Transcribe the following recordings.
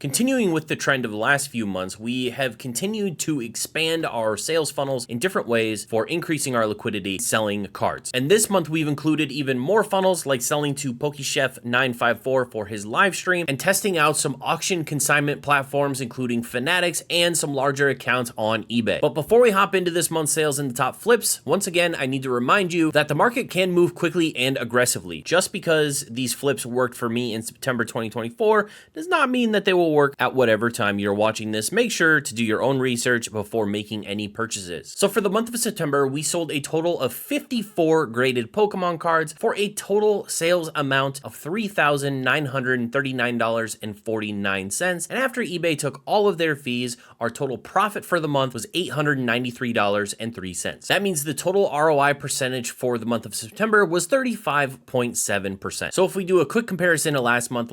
Continuing with the trend of the last few months, we have continued to expand our sales funnels in different ways for increasing our liquidity selling cards. And this month we've included even more funnels, like selling to PokeChef954 for his live stream and testing out some auction consignment platforms including Fanatics and some larger accounts on eBay. But before we hop into this month's sales and the top flips, once again I need to remind you that the market can move quickly and aggressively. Just because these flips worked for me in September 2024 does not mean that they will work at whatever time you're watching this. Make sure to do your own research before making any purchases. So for the month of September, we sold a total of 54 graded Pokemon cards for a total sales amount of $3,939.49. And after eBay took all of their fees, our total profit for the month was $893.03. That means the total ROI percentage for the month of September was 35.7%. So if we do a quick comparison to last month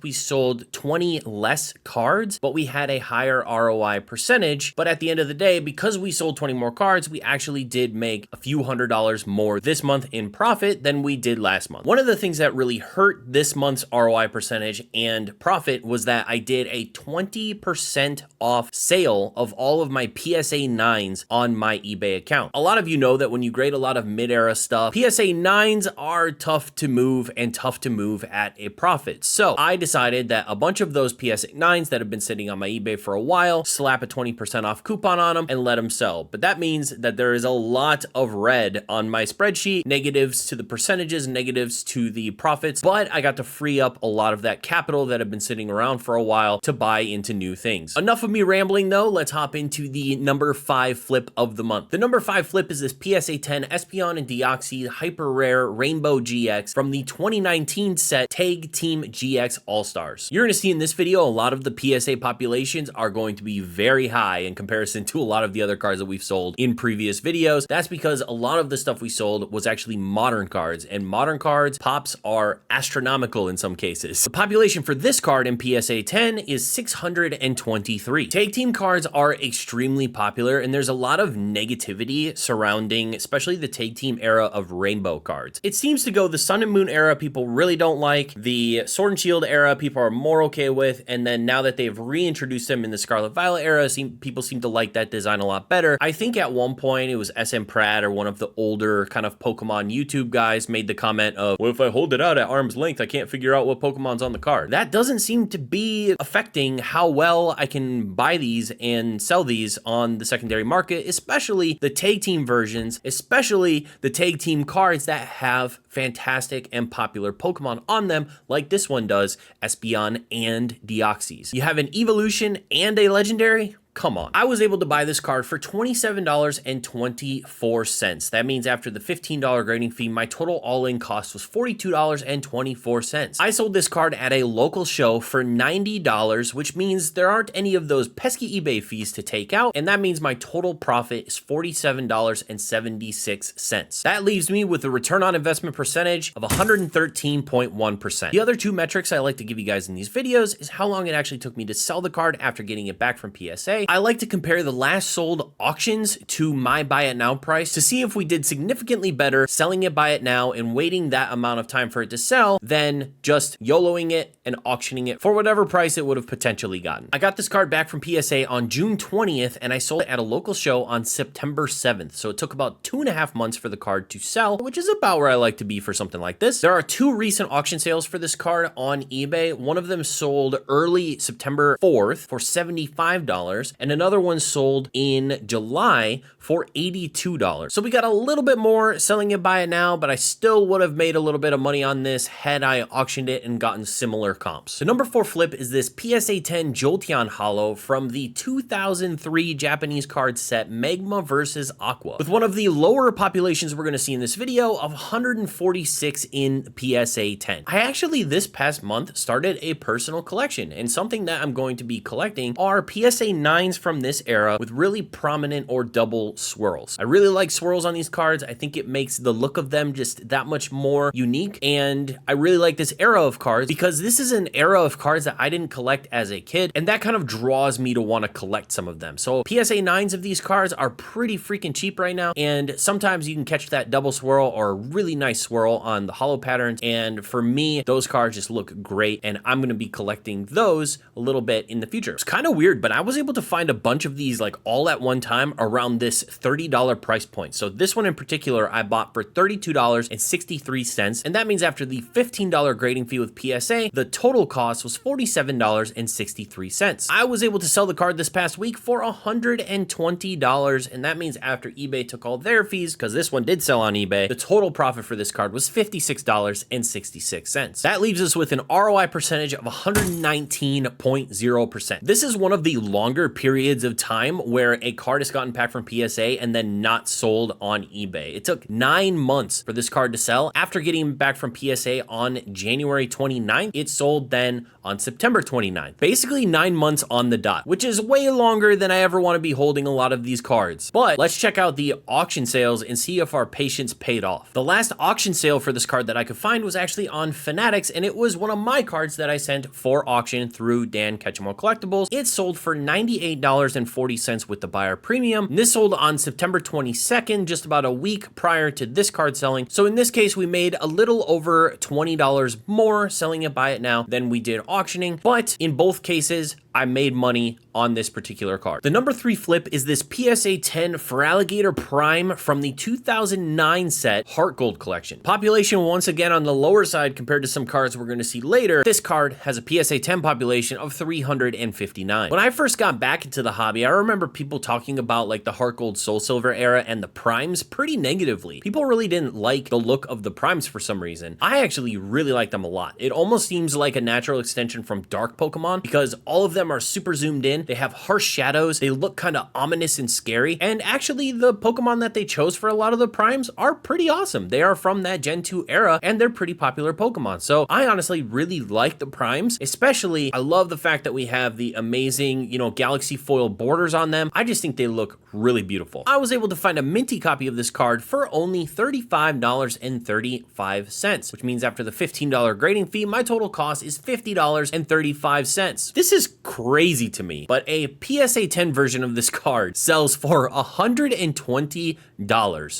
we sold 20 less cards, but we had a higher ROI percentage. But at the end of the day, because we sold 20 more cards, we actually did make a few $100s more this month in profit than we did last month. One of the things that really hurt this month's ROI percentage and profit was that I did a 20% off sale of all of my PSA 9s on my eBay account. A lot of you know that when you grade a lot of mid-era stuff, PSA 9s are tough to move and tough to move at a profit. So I decided that a bunch of those PSA 9s that have been sitting on my eBay for a while, slap a 20% off coupon on them and let them sell. But that means that there is a lot of red on my spreadsheet, negatives to the percentages, negatives to the profits, but I got to free up a lot of that capital that had been sitting around for a while to buy into new things. Enough of me rambling though, let's hop into the number 5 flip of the month. The number 5 flip is this PSA 10 Espeon and Deoxys Hyper Rare Rainbow GX from the 2019 set Tag Team GX All-Stars. You're going to see in this video a lot of the PSA populations are going to be very high in comparison to a lot of the other cards that we've sold in previous videos. That's because a lot of the stuff we sold was actually modern cards, and modern cards pops are astronomical in some cases. The population for this card in PSA 10 is 623. Tag team cards are extremely popular, and there's a lot of negativity surrounding especially the tag team era of rainbow cards. It seems to go the Sun and Moon era people really don't like, the Sword and Shield era people are more okay with, and then now that they've reintroduced them in the Scarlet Violet era, people seem to like that design a lot better. I think at one point it was SM Pratt or one of the older kind of Pokemon YouTube guys made the comment of, well, if I hold it out at arm's length, I can't figure out what Pokemon's on the card. That doesn't seem to be affecting how well I can buy these and sell these on the secondary market, especially the tag team versions, especially the tag team cards that have fantastic and popular Pokemon on them, like this one does, Espeon and Deoxys. You have an evolution and a legendary? Come on. I was able to buy this card for $27.24. That means after the $15 grading fee, my total all-in cost was $42.24. I sold this card at a local show for $90, which means there aren't any of those pesky eBay fees to take out, and that means my total profit is $47.76. That leaves me with a return on investment percentage of 113.1%. The other two metrics I like to give you guys in these videos is how long it actually took me to sell the card after getting it back from PSA. I like to compare the last sold auctions to my buy it now price to see if we did significantly better selling it buy it now and waiting that amount of time for it to sell than just YOLOing it and auctioning it for whatever price it would have potentially gotten. I got this card back from PSA on June 20th and I sold it at a local show on September 7th. So it took about 2.5 months for the card to sell, which is about where I like to be for something like this. There are 2 recent auction sales for this card on eBay. One of them sold early September 4th for $75. And another one sold in July for $82. So we got a little bit more selling it buy it now, but I still would have made a little bit of money on this had I auctioned it and gotten similar comps. The number 4 flip is this PSA 10 Jolteon Holo from the 2003 Japanese card set Magma vs. Aqua, with one of the lower populations we're going to see in this video of 146 in PSA 10. I actually this past month started a personal collection, and something that I'm going to be collecting are PSA 9 9s from this era with really prominent or double swirls. I really like swirls on these cards. I think it makes the look of them just that much more unique, and I really like this era of cards because this is an era of cards that I didn't collect as a kid, and that kind of draws me to want to collect some of them. So PSA 9s of these cards are pretty freaking cheap right now, and sometimes you can catch that double swirl or a really nice swirl on the hollow patterns, and for me, those cards just look great, and I'm going to be collecting those a little bit in the future. It's kind of weird, but I was able to find a bunch of these like all at one time around this $30 price point. So this one in particular, I bought for $32.63, and that means after the $15 grading fee with PSA, the total cost was $47.63. I was able to sell the card this past week for $120, and that means after eBay took all their fees, because this one did sell on eBay, the total profit for this card was $56.66. That leaves us with an ROI percentage of 119.0%. This is one of the longer periods of time where a card has gotten packed from PSA and then not sold on eBay. It took 9 months for this card to sell. After getting back from PSA on January 29th, it sold then on September 29th. Basically 9 months on the dot, which is way longer than I ever want to be holding a lot of these cards. But let's check out the auction sales and see if our patience paid off. The last auction sale for this card that I could find was actually on Fanatics, and it was one of my cards that I sent for auction through Dan Ketchum Collectibles. It sold for $98.40 with the buyer premium. And this sold on September 22nd, just about a week prior to this card selling. So in this case, we made a little over $20 more selling it by it now than we did auctioning. But in both cases, I made money on this particular card. The number 3 flip is this PSA 10 Feraligatr Prime from the 2009 set Heart Gold collection. Population once again on the lower side compared to some cards we're going to see later. This card has a PSA 10 population of 359. When I first got back into the hobby, I remember people talking about like the Heart Gold Soul Silver era and the Primes pretty negatively. People really didn't like the look of the Primes for some reason. I actually really like them a lot. It almost seems like a natural extension from Dark Pokemon because all of them are super zoomed in. They have harsh shadows. They look kind of ominous and scary. And actually the Pokemon that they chose for a lot of the Primes are pretty awesome. They are from that Gen 2 era and they're pretty popular Pokemon. So I honestly really like the Primes, especially I love the fact that we have the amazing, galaxy foil borders on them. I just think they look really beautiful. I was able to find a minty copy of this card for only $35.35, which means after the $15 grading fee, my total cost is $50.35. This is crazy to me, but a PSA 10 version of this card sells for $120.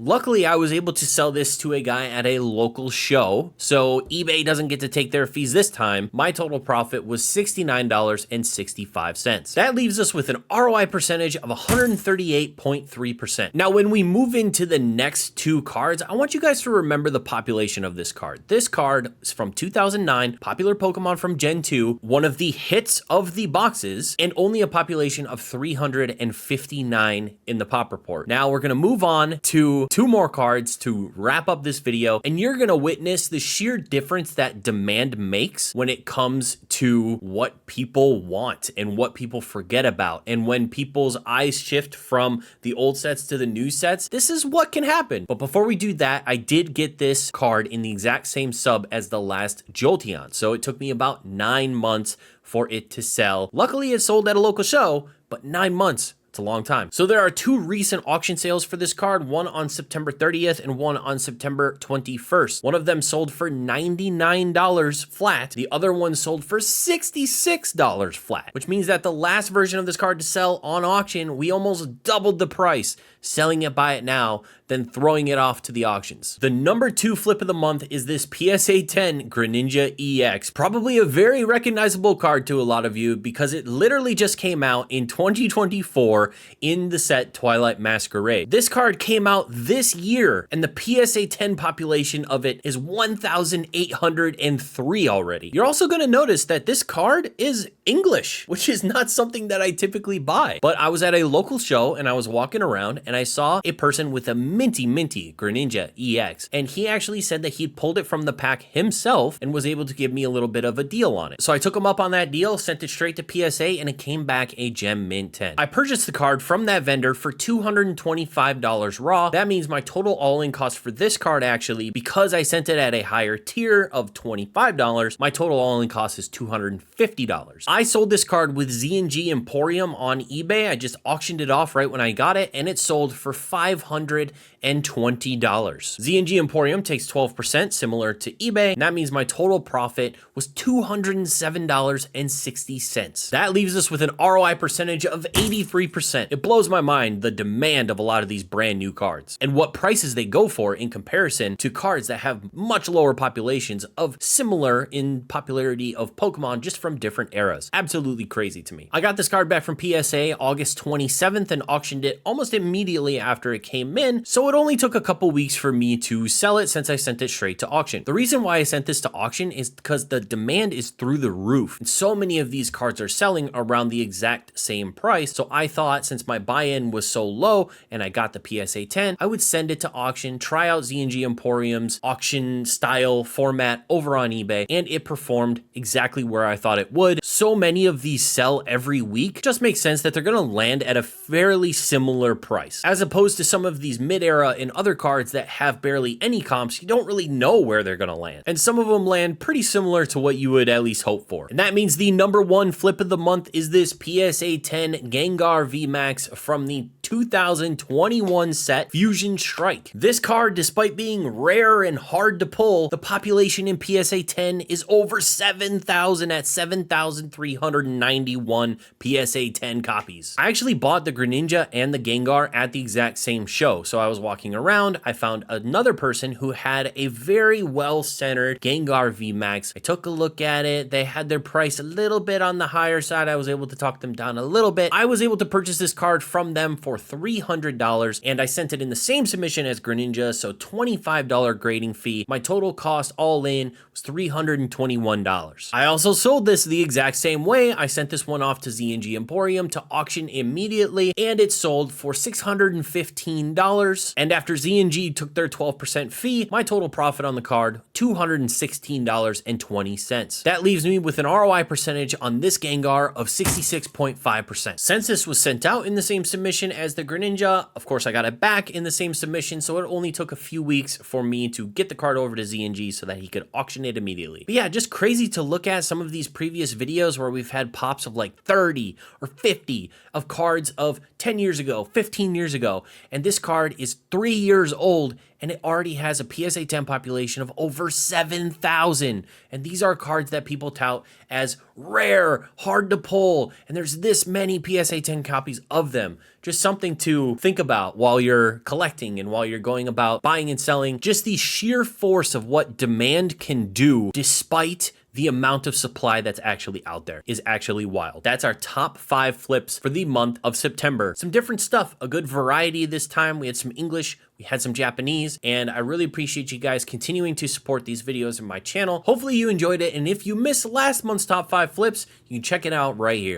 Luckily, I was able to sell this to a guy at a local show, so eBay doesn't get to take their fees this time. My total profit was $69.65. That leaves us with an ROI percentage of 138.3%. Now, when we move into the next two cards, I want you guys to remember the population of this card. This card is from 2009, popular Pokemon from Gen 2, one of the hits of the boxes, and only a population of 359 in the pop report. Now we're gonna move on to two more cards to wrap up this video, and you're gonna witness the sheer difference that demand makes when it comes to what people want and what people forget about. And when people's eyes shift from the old sets to the new sets, this is what can happen. But before we do that, I did get this card in the exact same sub as the last Jolteon. So it took me about 9 months for it to sell. Luckily, it sold at a local show, but 9 months. It's a long time. So there are two recent auction sales for this card, one on September 30th and one on September 21st. One of them sold for $99 flat. The other one sold for $66 flat, which means that the last version of this card to sell on auction, we almost doubled the price, selling it by it now, then throwing it off to the auctions. The number 2 flip of the month is this PSA 10 Greninja EX. Probably a very recognizable card to a lot of you because it literally just came out in 2024 in the set Twilight Masquerade. This card came out this year and the PSA 10 population of it is 1,803 already. You're also gonna notice that this card is English, which is not something that I typically buy. But I was at a local show and I was walking around and I saw a person with a minty Greninja EX, and he actually said that he pulled it from the pack himself and was able to give me a little bit of a deal on it. So I took him up on that deal, sent it straight to PSA, and it came back a gem mint 10. I purchased the card from that vendor for $225 raw. That means my total all-in cost for this card, actually, because I sent it at a higher tier of $25, my total all-in cost is $250. I sold this card with Z&G Emporium on eBay. I just auctioned it off right when I got it, and it sold for $520. Z&G Emporium takes 12%, similar to eBay, and that means my total profit was $207.60. That leaves us with an ROI percentage of 83%. It blows my mind the demand of a lot of these brand new cards and what prices they go for in comparison to cards that have much lower populations of similar in popularity of Pokemon, just from different eras. Absolutely crazy to me. I got this card back from PSA August 27th and auctioned it almost immediately after it came in, so it only took a couple weeks for me to sell it since I sent it straight to auction. The reason why I sent this to auction is because the demand is through the roof, and so many of these cards are selling around the exact same price. So I thought, since my buy-in was so low and I got the PSA 10, I would send it to auction, try out Z&G Emporium's auction style format over on eBay, and it performed exactly where I thought it would. So many of these sell every week, it just makes sense that they're gonna land at a fairly similar price, as opposed to some of these mid-era and other cards that have barely any comps. You don't really know where they're gonna land, and some of them land pretty similar to what you would at least hope for. And that means the number one flip of the month is this PSA 10 Gengar VMAX from the 2021 set Fusion Strike. This card, despite being rare and hard to pull, the population in PSA 10 is over 7,000 at 7,391 PSA 10 copies. I actually bought the Greninja and the Gengar at the exact same show. So I was walking around, I found another person who had a very well-centered Gengar VMAX. I took a look at it. They had their price a little bit on the higher side. I was able to talk them down a little bit. I was able to purchase this card from them for $300, and I sent it in the same submission as Greninja, so $25 grading fee. My total cost all in was $321. I also sold this the exact same way. I sent this one off to Z&G Emporium to auction immediately, and it sold for $615. And after Z&G took their 12% fee, my total profit on the card, $216.20. That leaves me with an ROI percentage on this Gengar of 66.5%. Since this was sent out in the same submission as the Greninja, of course I got it back in the same submission, so it only took a few weeks for me to get the card over to Z&G so that he could auction it immediately. But yeah, just crazy to look at some of these previous videos where we've had pops of like 30 or 50 of cards of 10 years ago, 15 years ago, and this card is 3 years old and it already has a PSA 10 population of over 7,000. And these are cards that people tout as rare, hard to pull, and there's this many PSA 10 copies of them. Just something to think about while you're collecting and while you're going about buying and selling. Just the sheer force of what demand can do despite the amount of supply that's actually out there is actually wild. That's our top 5 flips for the month of September. Some different stuff, a good variety this time. We had some English, we had some Japanese, and I really appreciate you guys continuing to support these videos in my channel. Hopefully you enjoyed it, and if you missed last month's top 5 flips, you can check it out right here.